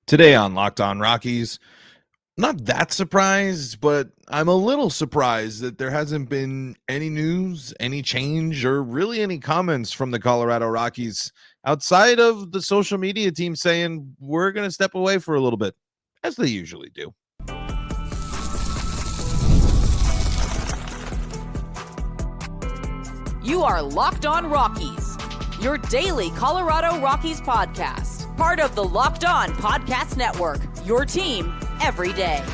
Today on Locked On Rockies, not that surprised, but I'm a little surprised that there hasn't been any news, any change, or really any comments from the Colorado Rockies outside of the social media team saying we're going to step away for a little bit, as they usually do. You are Locked On Rockies, your daily Colorado Rockies podcast. Part of the Locked On Podcast Network, your team every day.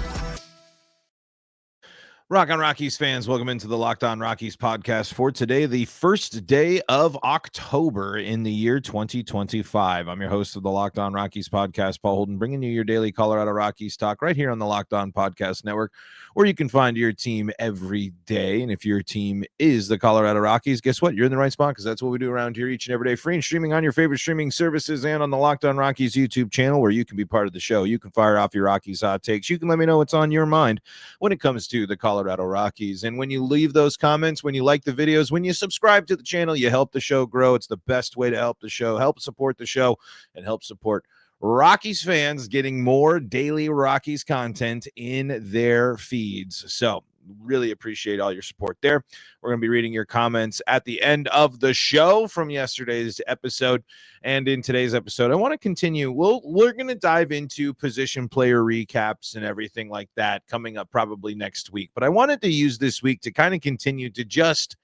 Rock on Rockies fans, welcome into the Locked On Rockies podcast for today, the first day of October in the year 2025. I'm your host of the Locked On Rockies podcast, Paul Holden, bringing you your daily Colorado Rockies talk right here on the Locked On Podcast Network, where you can find your team every day. And if your team is the Colorado Rockies, guess what? You're in the right spot, because that's what we do around here each and every day, free and streaming on your favorite streaming services and on the Locked On Rockies YouTube channel, where you can be part of the show. You can fire off your Rockies hot takes. You can let me know what's on your mind when it comes to the Colorado Rockies. And when you leave those comments, when you like the videos, when you subscribe to the channel, you help the show grow. It's the best way to help the show, help support the show, and help support Rockies fans getting more daily Rockies content in their feeds. So really appreciate all your support there. We're going to be reading your comments at the end of the show from yesterday's episode. And in today's episode, I want to continue. We're going to dive into position player recaps and everything like that coming up probably next week. But I wanted to use this week to kind of continue to just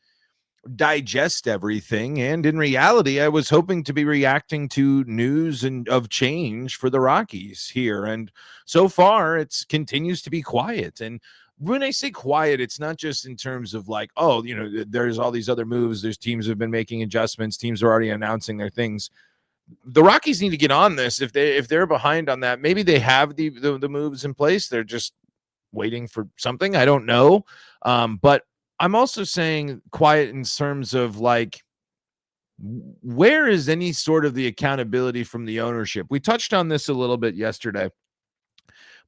digest everything. And in reality, I was hoping to be reacting to news and of change for the Rockies here. And so far, it continues to be quiet. And when I say quiet, it's not just in terms of like, oh, you know, there's all these other moves. There's teams who have been making adjustments. Teams are already announcing their things. The Rockies need to get on this. If they're behind on that, maybe they have the moves in place. They're just waiting for something. I don't know. But I'm also saying quiet in terms of like, where is any sort of the accountability from the ownership? We touched on this a little bit yesterday,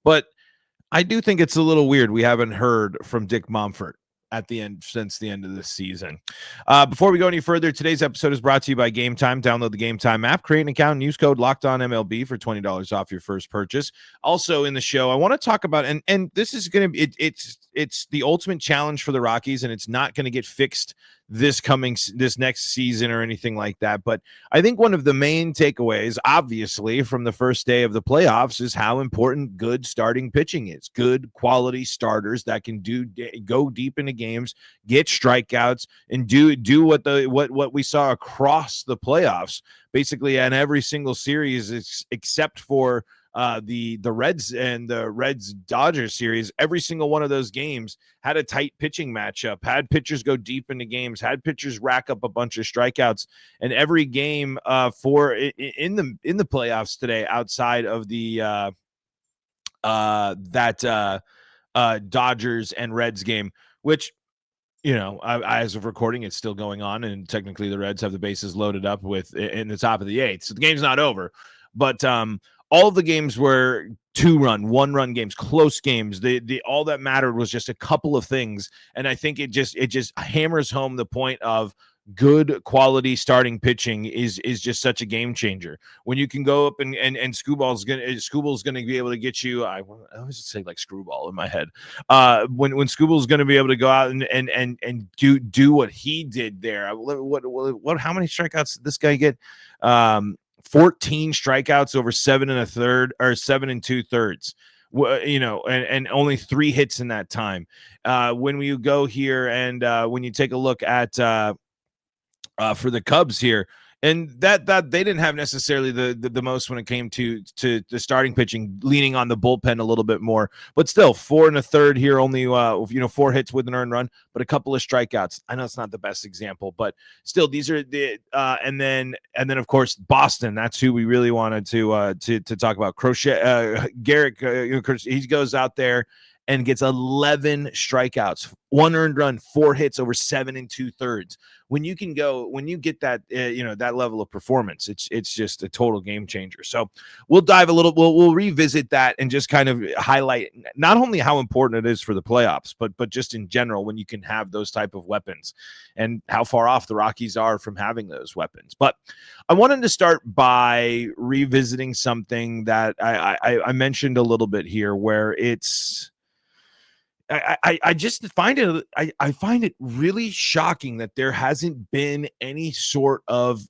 but I do think it's a little weird we haven't heard from Dick Monfort since the end of this season. Before we go any further, today's episode is brought to you by Gametime. Download the Gametime app, create an account, and use code LOCKEDONMLB for $20 off your first purchase. Also in the show, I want to talk about, and this is going to be, it's the ultimate challenge for the Rockies, and it's not going to get fixed this next season or anything like that. But I think one of the main takeaways, obviously, from the first day of the playoffs is how important good starting pitching is. Good quality starters that can go deep into games, get strikeouts, and do what we saw across the playoffs, basically in every single series, except for the Reds and the Reds-Dodgers series. Every single one of those games had a tight pitching matchup, had pitchers go deep into games, had pitchers rack up a bunch of strikeouts. And every game in the playoffs today, outside of the Dodgers and Reds game, which, you know, as of recording, it's still going on, and technically the Reds have the bases loaded up in the top of the eighth, so the game's not over. But all of the games were 2-run, 1-run games, close games. The all that mattered was just a couple of things, and I think it just hammers home the point of good quality starting pitching is just such a game changer. When you can go up and Screwball's gonna be able to get you. I always say like Screwball in my head. When Screwball's gonna be able to go out and do what he did there. What how many strikeouts did this guy get? 14 strikeouts over 7 1/3 or 7 2/3. You know, and only 3 hits in that time. When you go here and when you take a look at for the Cubs here, and that they didn't have necessarily the most when it came to the starting pitching, leaning on the bullpen a little bit more, but still 4 1/3 here, only 4 hits with an earned run, but a couple of strikeouts. I know it's not the best example, but still, these are the and then of course Boston. That's who we really wanted to talk about. Garrett, he goes out there and gets 11 strikeouts, 1 earned run, 4 hits over 7 2/3. When you get that, that level of performance, it's just a total game changer. So we'll we'll revisit that and just kind of highlight not only how important it is for the playoffs, but just in general, when you can have those type of weapons and how far off the Rockies are from having those weapons. But I wanted to start by revisiting something that I mentioned a little bit here, where I just find I find it really shocking that there hasn't been any sort of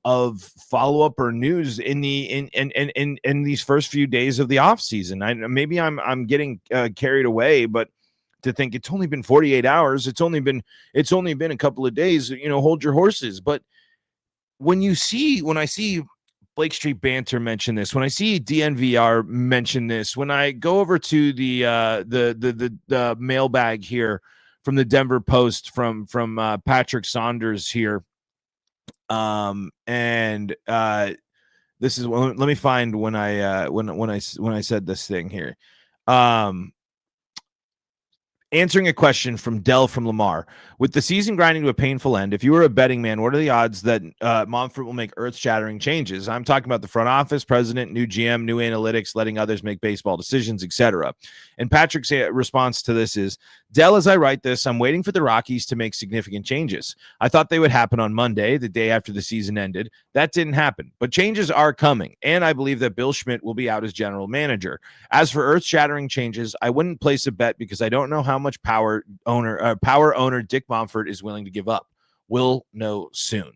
follow-up or news in these first few days of the offseason. Maybe I'm getting carried away, but to think it's only been 48 hours, it's only been a couple of days, hold your horses. But when I see Blake Street Banter mention this, when I see DNVR mention this, when I go over to the mailbag here from the Denver Post from Patrick Saunders here, and this is, let me find when I said this thing here. Answering a question from Dell from Lamar. With the season grinding to a painful end, if you were a betting man, what are the odds that Monfort will make earth-shattering changes? I'm talking about the front office, president, new GM, new analytics, letting others make baseball decisions, etc. And Patrick's response to this is, Dell, as I write this, I'm waiting for the Rockies to make significant changes. I thought they would happen on Monday, the day after the season ended. That didn't happen, but changes are coming, and I believe that Bill Schmidt will be out as general manager. As for earth-shattering changes, I wouldn't place a bet because I don't know how much power owner Dick Monfort is willing to give up. We'll know soon.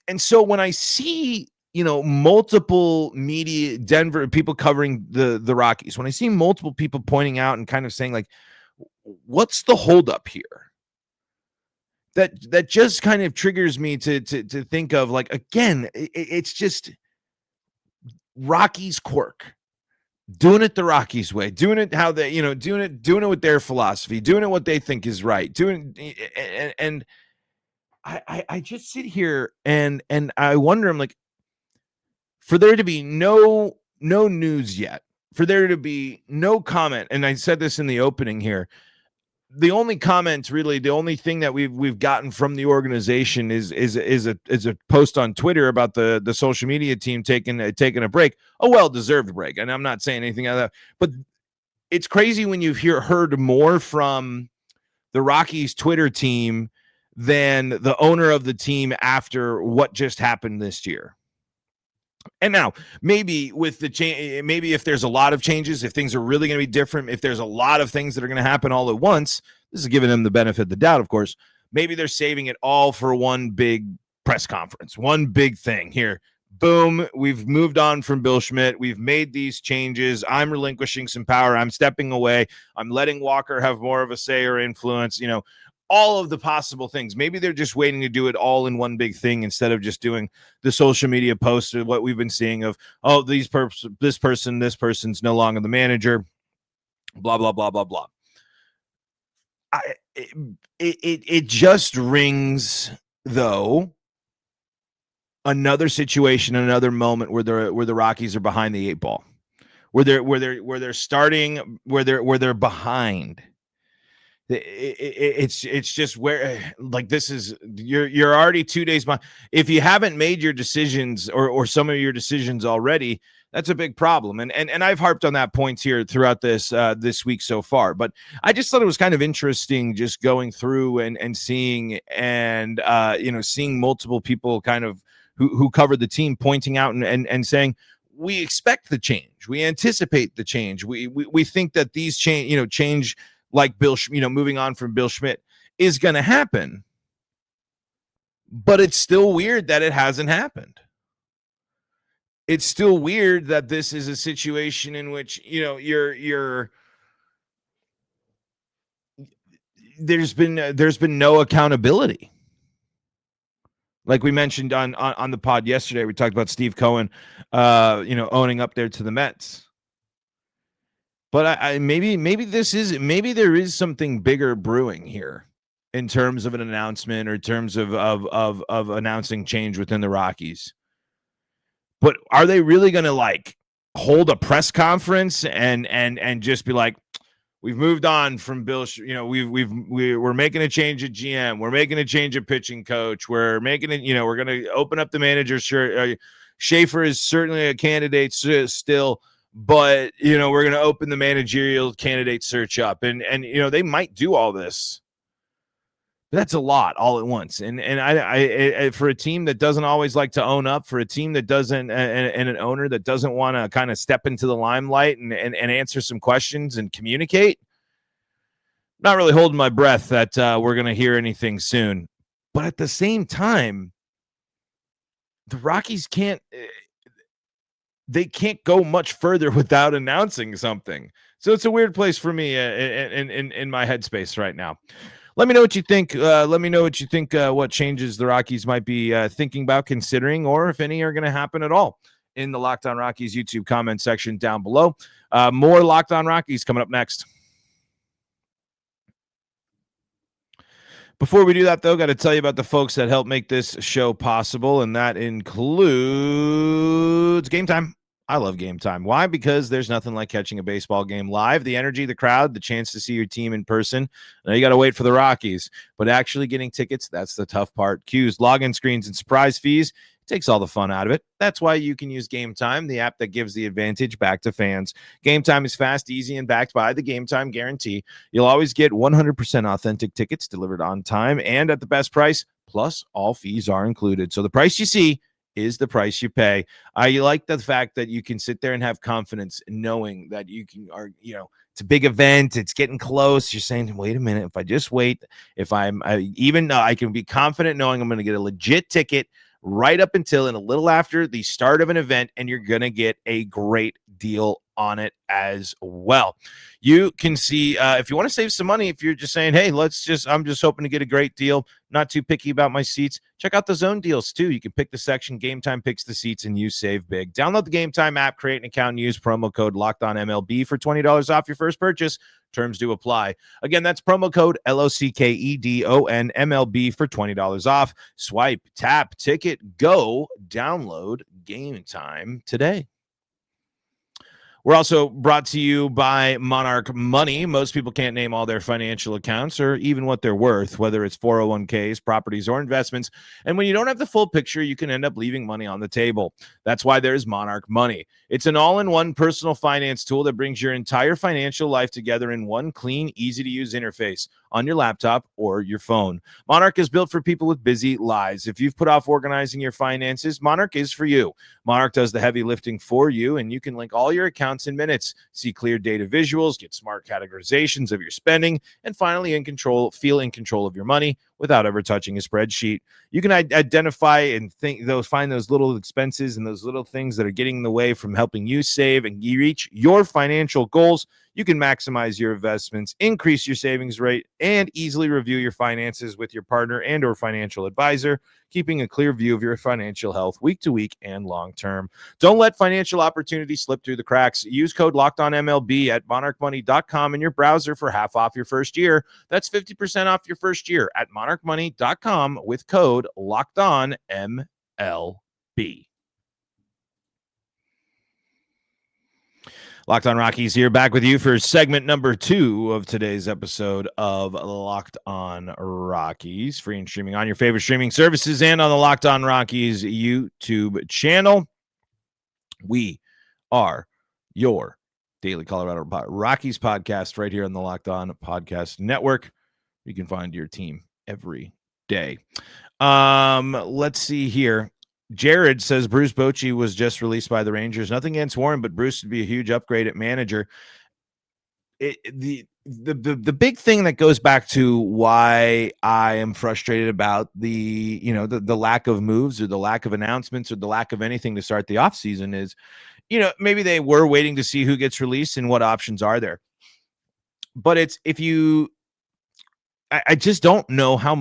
And so when I see multiple media, Denver people covering the Rockies, when I see multiple people pointing out and kind of saying, like, what's the holdup here? That just kind of triggers me to think of, like, again, it's just Rockies quirk. Doing it the Rockies way, doing it how they, doing it with their philosophy, doing it what they think is right, and I just sit here and I wonder, I'm like, for there to be no news yet, for there to be no comment, and I said this in the opening here, the only comments, really, the only thing that we've gotten from the organization is a post on Twitter about the social media team taking a break, a well-deserved break. And I'm not saying anything other, but it's crazy when you've heard more from the Rockies Twitter team than the owner of the team after what just happened this year. And now, maybe with the change, maybe if there's a lot of changes, if things are really going to be different, if there's a lot of things that are going to happen all at once, this is giving them the benefit of the doubt, of course. Maybe they're saving it all for one big press conference, one big thing here. Boom, we've moved on from Bill Schmidt. We've made these changes. I'm relinquishing some power. I'm stepping away. I'm letting Walker have more of a say or influence, all of the possible things. Maybe they're just waiting to do it all in one big thing instead of just doing the social media posts or what we've been seeing of, oh, this person's no longer the manager, blah, blah, blah, blah, blah. It just rings, though, another situation, another moment where the Rockies are behind the 8 ball, where they're behind. It's just where, like, this is, you're already 2 days behind. If you haven't made your decisions or some of your decisions already, that's a big problem. And I've harped on that point here throughout this week so far. But I just thought it was kind of interesting just going through and seeing and seeing multiple people kind of who covered the team pointing out and saying, we expect the change, we anticipate the change, we think that these change like Bill, moving on from Bill Schmidt is going to happen, but it's still weird that it hasn't happened. It's still weird that this is a situation in which, there's been no accountability. Like we mentioned on the pod yesterday, we talked about Steve Cohen, owning up there to the Mets. But maybe there is something bigger brewing here in terms of an announcement or in terms of announcing change within the Rockies. But are they really going to, like, hold a press conference and just be like, We've moved on from Bill. We're making a change at GM. We're making a change at pitching coach. We're making it. We're going to open up the manager shirt. Schaefer is certainly a candidate still, but we're going to open the managerial candidate search up, and they might do all this. That's a lot all at once, and I for a team that doesn't always like to own up, for a team that doesn't, and an owner that doesn't want to kind of step into the limelight and answer some questions and communicate. Not really holding my breath that we're going to hear anything soon, but at the same time, the Rockies can't go much further without announcing something. So it's a weird place for me in my headspace right now. Let me know what you think. What changes the Rockies might be thinking about considering, or if any are going to happen at all, in the Locked On Rockies YouTube comment section down below. More Locked On Rockies coming up next. Before we do that, though, got to tell you about the folks that help make this show possible, and that includes Gametime. I love Gametime. Why? Because there's nothing like catching a baseball game live. The energy, the crowd, the chance to see your team in person. Now you got to wait for the Rockies, but actually getting tickets, that's the tough part. Queues, login screens, and surprise fees takes all the fun out of it. That's why you can use Gametime, the app that gives the advantage back to fans. Gametime is fast, easy, and backed by the Gametime guarantee. You'll always get 100% authentic tickets delivered on time and at the best price, plus all fees are included. So the price you see is the price you pay. I like the fact that you can sit there and have confidence knowing that it's a big event. It's getting close. You're saying, wait a minute, if I just wait, I can be confident knowing I'm going to get a legit ticket right up until and a little after the start of an event, and you're going to get a great deal on it as well. You can see if you want to save some money, if you're just saying, hey, I'm just hoping to get a great deal, not too picky about my seats, check out the zone deals too. You can pick the section, Gametime picks the seats, and you save big. Download the Gametime app, create an account, and use promo code LOCKEDONMLB for $20 off your first purchase. Terms do apply. Again, that's promo code LOCKEDONMLB for $20 off. Swipe, tap, ticket, go, download Gametime today. We're also brought to you by Monarch Money. Most people can't name all their financial accounts or even what they're worth, whether it's 401ks, properties, or investments. And when you don't have the full picture, you can end up leaving money on the table. That's why there's Monarch Money. It's an all-in-one personal finance tool that brings your entire financial life together in one clean, easy-to-use interface on your laptop or your phone. Monarch is built for people with busy lives. If you've put off organizing your finances, Monarch is for you. Monarch does the heavy lifting for you, and you can link all your accounts in minutes, see clear data visuals, get smart categorizations of your spending, and finally feel in control of your money without ever touching a spreadsheet. You can identify and find those little expenses and those little things that are getting in the way from helping you save and reach your financial goals. You can maximize your investments, increase your savings rate, and easily review your finances with your partner and or financial advisor, keeping a clear view of your financial health week to week and long term. Don't let financial opportunities slip through the cracks. Use code LOCKEDONMLB at monarchmoney.com in your browser for half off your first year. That's 50% off your first year at monarchmoney.com with code LOCKEDONMLB. Locked On Rockies here, back with you for segment number 2 of today's episode of Locked On Rockies. Free and streaming on your favorite streaming services and on the Locked On Rockies YouTube channel. We are your daily Colorado Rockies podcast right here on the Locked On Podcast Network. You can find your team every day. Let's see here. Jared says Bruce Bochy was just released by the Rangers. Nothing against Warren, but Bruce would be a huge upgrade at manager. The big thing that goes back to why I am frustrated about the lack of moves or the lack of announcements or the lack of anything to start the offseason is, maybe they were waiting to see who gets released and what options are there. But I just don't know how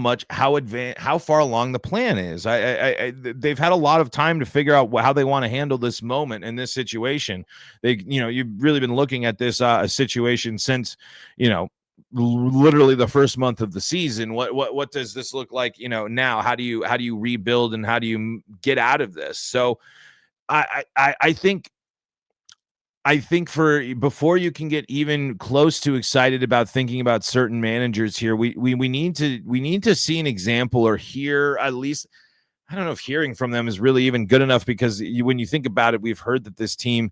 far along the plan is. They've had a lot of time to figure out how they want to handle this moment and this situation. You've really been looking at this situation since, literally the first month of the season. What does this look like? Now how do you rebuild and how do you get out of this? So I think I think before you can get even close to excited about thinking about certain managers here, we need to see an example or hear at least. I don't know if hearing from them is really even good enough, because when you think about it, we've heard that this team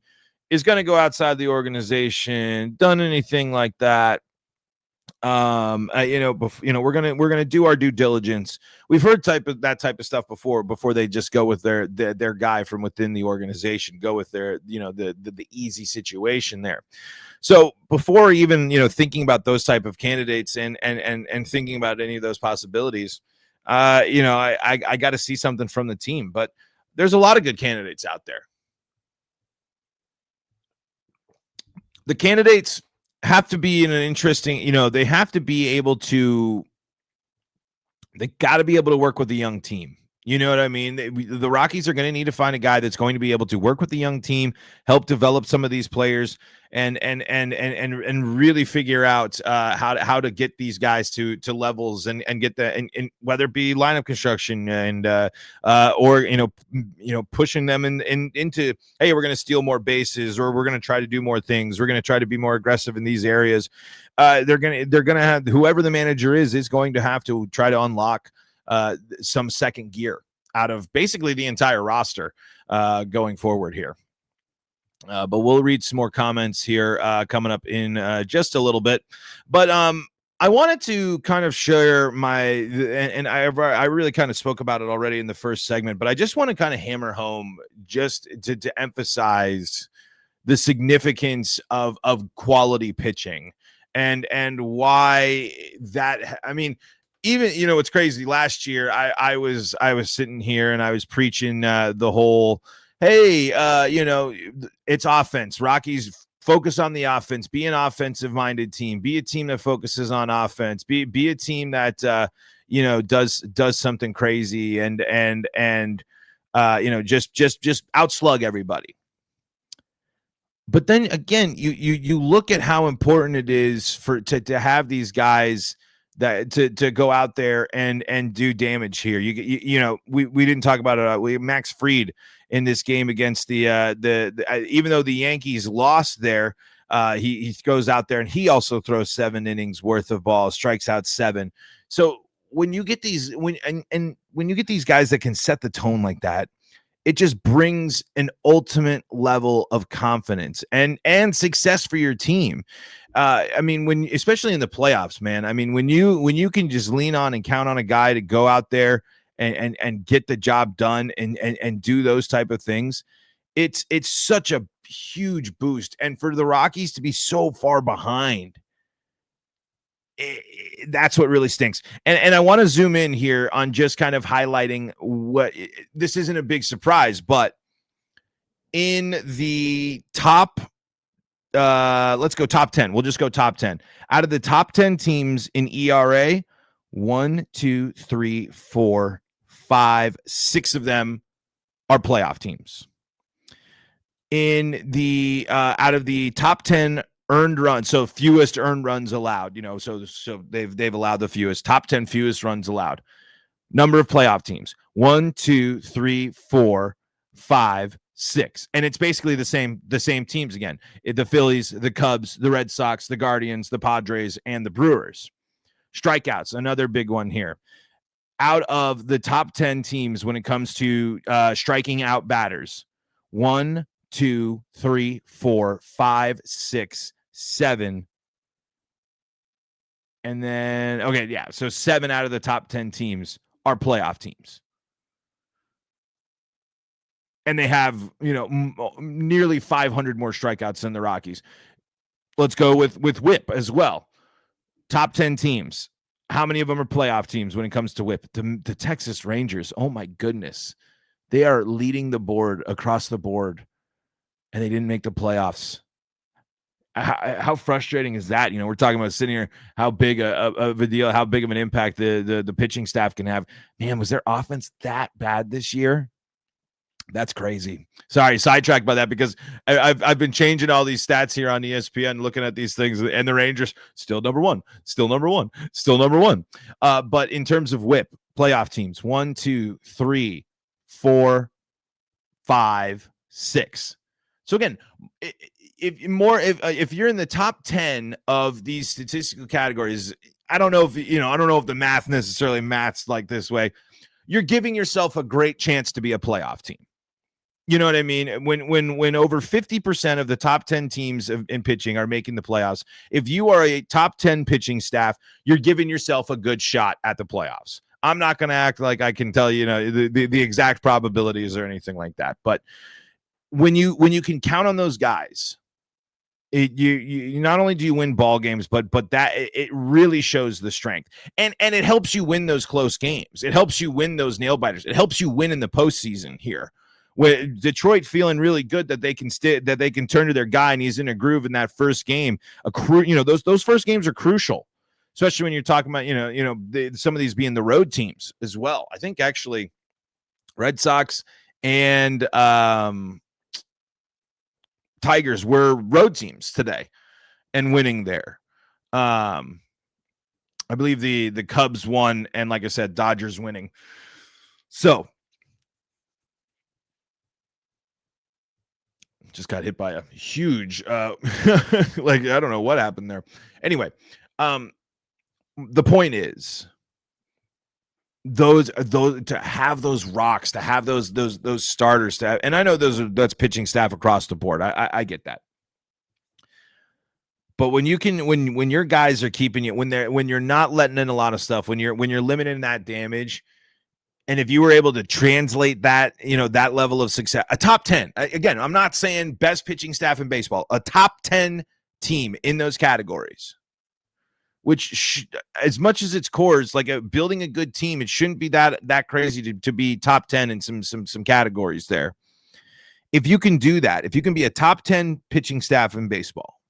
is going to go outside the organization, done anything like that. We're gonna do our due diligence. We've heard that type of stuff before they just go with their guy from within the organization, go with their the easy situation there. So before even thinking about those type of candidates and thinking about any of those possibilities, I got to see something from the team. But there's a lot of good candidates out there. The candidates have to be in an interesting, they have to be able to, they got to be able to work with a young team. You know what I mean? The Rockies are going to need to find a guy that's going to be able to work with the young team, help develop some of these players, and really figure out how to get these guys to levels and get and whether it be lineup construction and or pushing them into, hey, we're going to steal more bases, or we're going to try to do more things, we're going to try to be more aggressive in these areas. They're gonna have, whoever the manager is going to have to try to unlock some second gear out of basically the entire roster going forward here. But we'll read some more comments here coming up in just a little bit. But I wanted to kind of share and I really kind of spoke about it already in the first segment, but I just want to kind of hammer home just to emphasize the significance of quality pitching and why that, I mean, even, it's crazy. Last year, I was sitting here and I was preaching the whole, hey, it's offense. Rockies focus on the offense. Be an offensive-minded team. Be a team that focuses on offense. Be a team that does something crazy and just outslug everybody. But then again, you look at how important it is to have these guys that to go out there and do damage here. We didn't talk about it. We Max Fried in this game against the even though the Yankees lost there, he goes out there and he also throws 7 innings worth of balls, strikes out 7. So when you get these when you get these guys that can set the tone like that, it just brings an ultimate level of confidence and success for your team. I mean, especially in the playoffs, man. I mean, when you can just lean on and count on a guy to go out there and get the job done and do those type of things, it's such a huge boost. And for the Rockies to be so far behind, that's what really stinks. And I want to zoom in here on just kind of highlighting what this isn't a big surprise, but in the top, let's go top 10. We'll just go top 10 out of the top 10 teams in ERA. 1, 2, 3, 4, 5, 6 of them are playoff teams. In the out of the top 10 earned runs, so fewest earned runs allowed, so they've allowed the fewest, top 10 fewest runs allowed. Number of playoff teams: 1, 2, 3, 4, 5, 6, and it's basically the same teams again: the Phillies, the Cubs, the Red Sox, the Guardians, the Padres, and the Brewers. Strikeouts, another big one here. Out of the top 10 teams when it comes to striking out batters: 1, 2, 3, 4, 5, 6, 7. And then, okay, yeah, so 7 out of the top 10 teams are playoff teams. And they have, nearly 500 more strikeouts than the Rockies. Let's go with WHIP as well. Top 10 teams. How many of them are playoff teams when it comes to WHIP? The Texas Rangers, oh my goodness. They are leading the board across the board, and they didn't make the playoffs. How frustrating is that? We're talking about sitting here, how big of a deal, how big of an impact the pitching staff can have. Man, was their offense that bad this year? That's crazy. Sorry, sidetracked by that, because I've been changing all these stats here on ESPN, looking at these things, and the Rangers still number one. But in terms of WHIP, playoff teams: 1, 2, 3, 4, 5, 6. So again, if you're in the top 10 of these statistical categories, I don't know if the math necessarily maths like this way. You're giving yourself a great chance to be a playoff team. You know what I mean? When over 50% of the top 10 teams in pitching are making the playoffs, if you are a top 10 pitching staff, you're giving yourself a good shot at the playoffs. I'm not going to act like I can tell you the exact probabilities or anything like that, but when you can count on those guys, you not only do you win ball games, but that it really shows the strength, and it helps you win those close games. It helps you win those nail biters. It helps you win in the postseason here. With Detroit feeling really good that they can turn to their guy and he's in a groove in that first game. Those first games are crucial, especially when you're talking about some of these being the road teams as well. I think actually Red Sox and Tigers were road teams today and winning there. I believe the Cubs won, and like I said, Dodgers winning. So just got hit by a huge like I don't know what happened there. Anyway, the point is those to have those rocks, to have those starters, to have, and I know that's pitching staff across the board. I get that. But when you can, when your guys are keeping you, when you're not letting in a lot of stuff, when you're limiting that damage, and if you were able to translate that, that level of success, a top 10, again, I'm not saying best pitching staff in baseball, a top 10 team in those categories, which as much as its cores, like building a good team, it shouldn't be that crazy to be top 10 in some categories there. If you can do that, if you can be a top 10 pitching staff in baseball,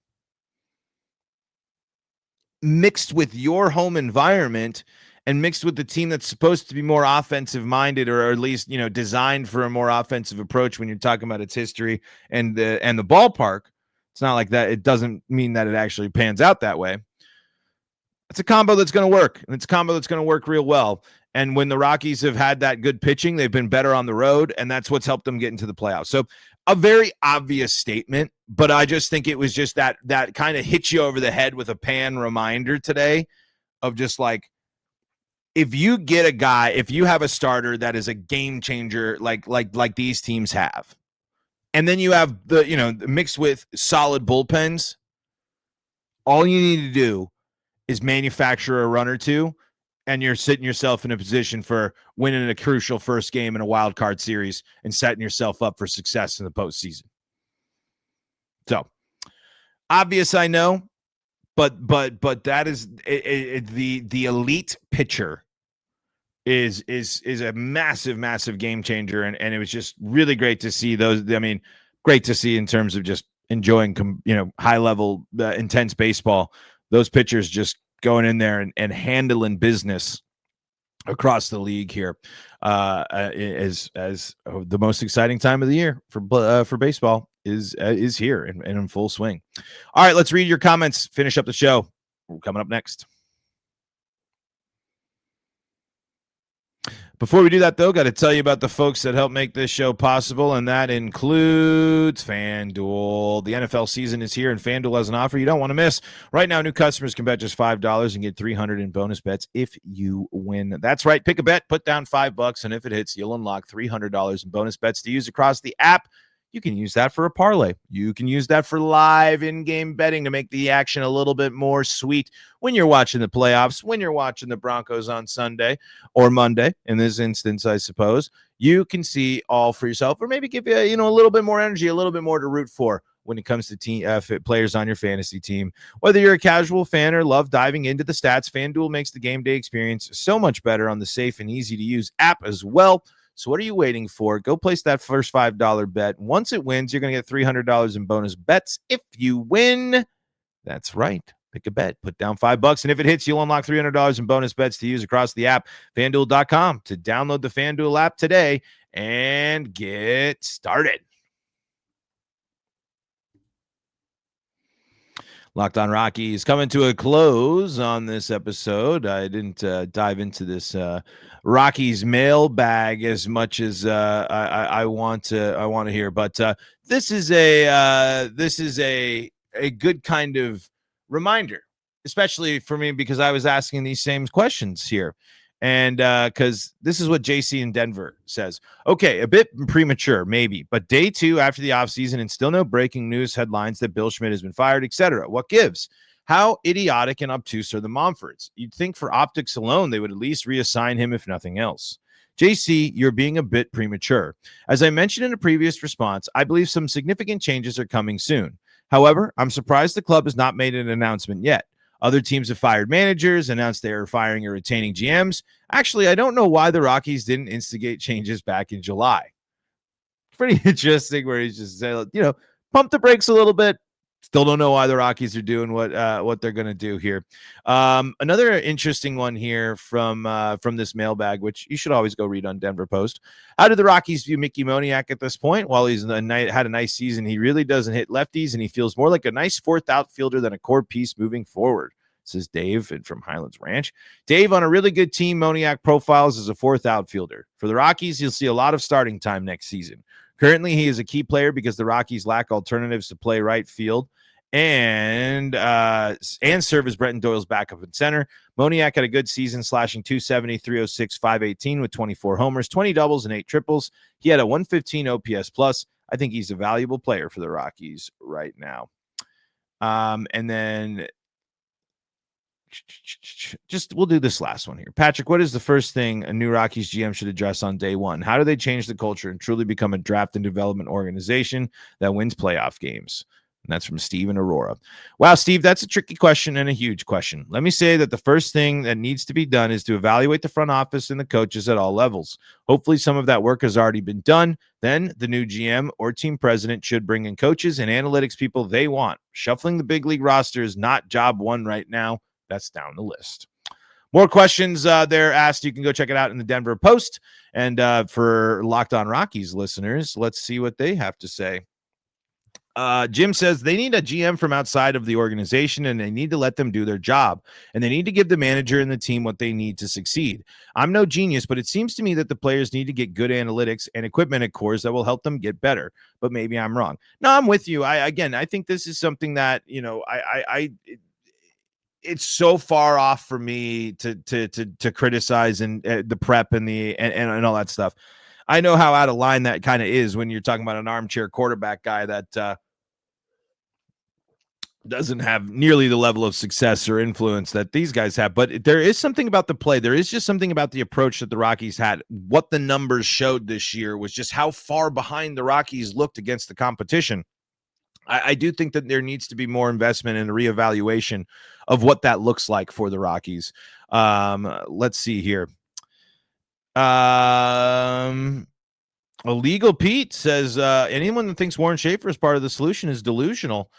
mixed with your home environment and mixed with the team that's supposed to be more offensive minded, or at least, designed for a more offensive approach when you're talking about its history and the ballpark. It's not like that. It doesn't mean that it actually pans out that way. It's a combo that's going to work, and it's a combo that's going to work real well. And when the Rockies have had that good pitching, they've been better on the road, and that's what's helped them get into the playoffs. So a very obvious statement, but I just think it was just that kind of hits you over the head with a pan reminder today of just like, if you get a guy, if you have a starter that is a game changer, like these teams have, and then you have the mixed with solid bullpens, all you need to do is manufacture a run or two, and you're sitting yourself in a position for winning a crucial first game in a wild card series and setting yourself up for success in the postseason. So obvious, I know, but that is the elite pitcher is a massive game changer, and it was just really great to see those. I mean, great to see in terms of just enjoying high level intense baseball. Those pitchers just going in there and handling business across the league here as the most exciting time of the year for baseball is here and in full swing. All right, let's read your comments, finish up the show. We're coming up next. Before we do that, though, got to tell you about the folks that help make this show possible, and that includes FanDuel. The NFL season is here, and FanDuel has an offer you don't want to miss. Right now, new customers can bet just $5 and get $300 in bonus bets if you win. That's right. Pick a bet, put down $5, and if it hits, you'll unlock $300 in bonus bets to use across the app. You can use that for a parlay. You can use that for live in-game betting to make the action a little bit more sweet when you're watching the playoffs, when you're watching the Broncos on Sunday or Monday. In this instance, I suppose, you can see all for yourself, or maybe give you a little bit more energy, a little bit more to root for when it comes to team players on your fantasy team. Whether you're a casual fan or love diving into the stats, FanDuel makes the game day experience so much better on the safe and easy-to-use app as well. So what are you waiting for? Go place that first $5 bet. Once it wins, you're going to get $300 in bonus bets if you win. That's right. Pick a bet. Put down $5, and if it hits, you'll unlock $300 in bonus bets to use across the app. FanDuel.com to download the FanDuel app today and get started. Locked On Rockies coming to a close on this episode. I didn't dive into this Rockies mailbag as much as I want to hear, but this is a good kind of reminder, especially for me because I was asking these same questions here. And because this is what JC in Denver says. Okay, a bit premature, maybe, but day 2 after the offseason and still no breaking news headlines that Bill Schmidt has been fired, etc. What gives? How idiotic and obtuse are the Momfords? You'd think for optics alone, they would at least reassign him if nothing else. JC, you're being a bit premature. As I mentioned in a previous response, I believe some significant changes are coming soon. However, I'm surprised the club has not made an announcement yet. Other teams have fired managers, announced they are firing or retaining GMs. Actually, I don't know why the Rockies didn't instigate changes back in July. Pretty interesting where he's just saying, pump the brakes a little bit. Still don't know why the Rockies are doing what they're going to do here. Another interesting one here from this mailbag, which you should always go read on Denver Post. How did the Rockies view Mickey Moniak at this point? While he's had a nice season, he really doesn't hit lefties, and he feels more like a nice fourth outfielder than a core piece moving forward. Says Dave from Highlands Ranch. Dave, on a really good team, Moniak profiles as a fourth outfielder. For the Rockies, you'll see a lot of starting time next season. Currently, he is a key player because the Rockies lack alternatives to play right field and serve as Brenton Doyle's backup in center. Moniak had a good season, slashing .270, .306, .518 with 24 homers, 20 doubles, and 8 triples. He had a .115 OPS plus. I think he's a valuable player for the Rockies right now. And then we'll do this last one here. Patrick, what is the first thing a new Rockies GM should address on day one? How do they change the culture and truly become a draft and development organization that wins playoff games? And that's from Steve in Aurora. Wow, Steve, that's a tricky question and a huge question. Let me say that the first thing that needs to be done is to evaluate the front office and the coaches at all levels. Hopefully some of that work has already been done. Then the new GM or team president should bring in coaches and analytics people they want. Shuffling the big league roster is not job one right now. That's down the list. More questions there asked. You can go check it out in the Denver Post. And for Locked On Rockies listeners, let's see what they have to say. Jim says they need a GM from outside of the organization, and they need to let them do their job. And they need to give the manager and the team what they need to succeed. I'm no genius, but it seems to me that the players need to get good analytics and equipment at cores that will help them get better. But maybe I'm wrong. No, I'm with you. I think this is something that, it's so far off for me to criticize and the prep and and all that stuff. I know how out of line that kind of is when you're talking about an armchair quarterback guy that doesn't have nearly the level of success or influence that these guys have. But there is something about the play. There is just something about the approach that the Rockies had. What the numbers showed this year was just how far behind the Rockies looked against the competition. I do think that there needs to be more investment and a reevaluation of what that looks like for the Rockies. Let's see here. Illegal Pete says anyone that thinks Warren Schaefer is part of the solution is delusional.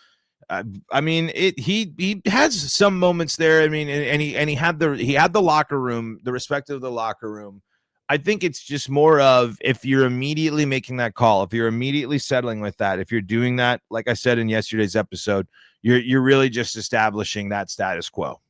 I mean, he has some moments there. I mean, and he had the locker room, the respect of the locker room. I think it's just more of if you're immediately making that call, if you're immediately settling with that, if you're doing that, like I said in yesterday's episode, you're really just establishing that status quo.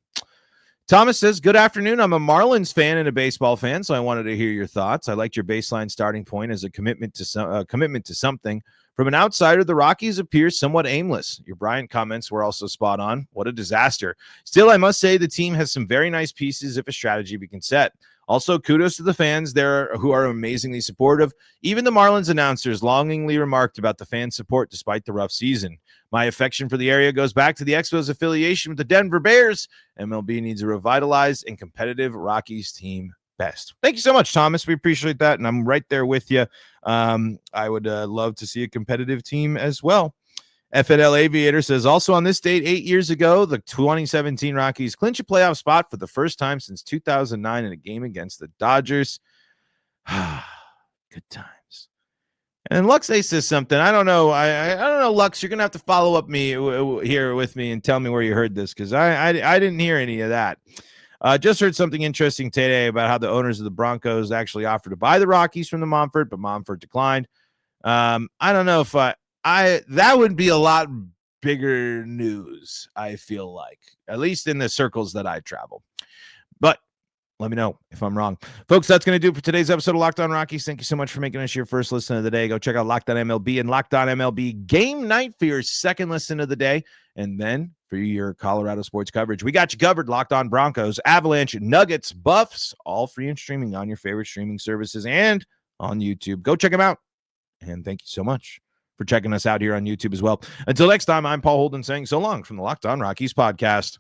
Thomas says, good afternoon. I'm a Marlins fan and a baseball fan, so I wanted to hear your thoughts. I liked your baseline starting point as a commitment to something. From an outsider, the Rockies appear somewhat aimless. Your Bryant comments were also spot on. What a disaster. Still, I must say the team has some very nice pieces if a strategy we can set. Also, kudos to the fans there who are amazingly supportive. Even the Marlins announcers longingly remarked about the fan support despite the rough season. My affection for the area goes back to the Expos' affiliation with the Denver Bears. MLB needs a revitalized and competitive Rockies team best. Thank you so much, Thomas. We appreciate that, and I'm right there with you. I would love to see a competitive team as well. FNL Aviator says, also on this date 8 years ago, the 2017 Rockies clinch a playoff spot for the first time since 2009 in a game against the Dodgers. Good times. And Lux Ace says something. I don't know. I don't know, Lux. You're going to have to follow up me here with me and tell me where you heard this because I didn't hear any of that. Just heard something interesting today about how the owners of the Broncos actually offered to buy the Rockies from the Monfort, but Monfort declined. I don't know if that would be a lot bigger news, I feel like, at least in the circles that I travel. But let me know if I'm wrong. Folks, that's going to do it for today's episode of Locked On Rockies. Thank you so much for making us your first listen of the day. Go check out Locked On MLB and Locked On MLB Game Night for your second listen of the day. And then for your Colorado sports coverage, we got you covered. Locked On Broncos, Avalanche, Nuggets, Buffs, all free and streaming on your favorite streaming services and on YouTube. Go check them out. And thank you so much for checking us out here on YouTube as well. Until next time, I'm Paul Holden saying so long from the Locked On Rockies podcast.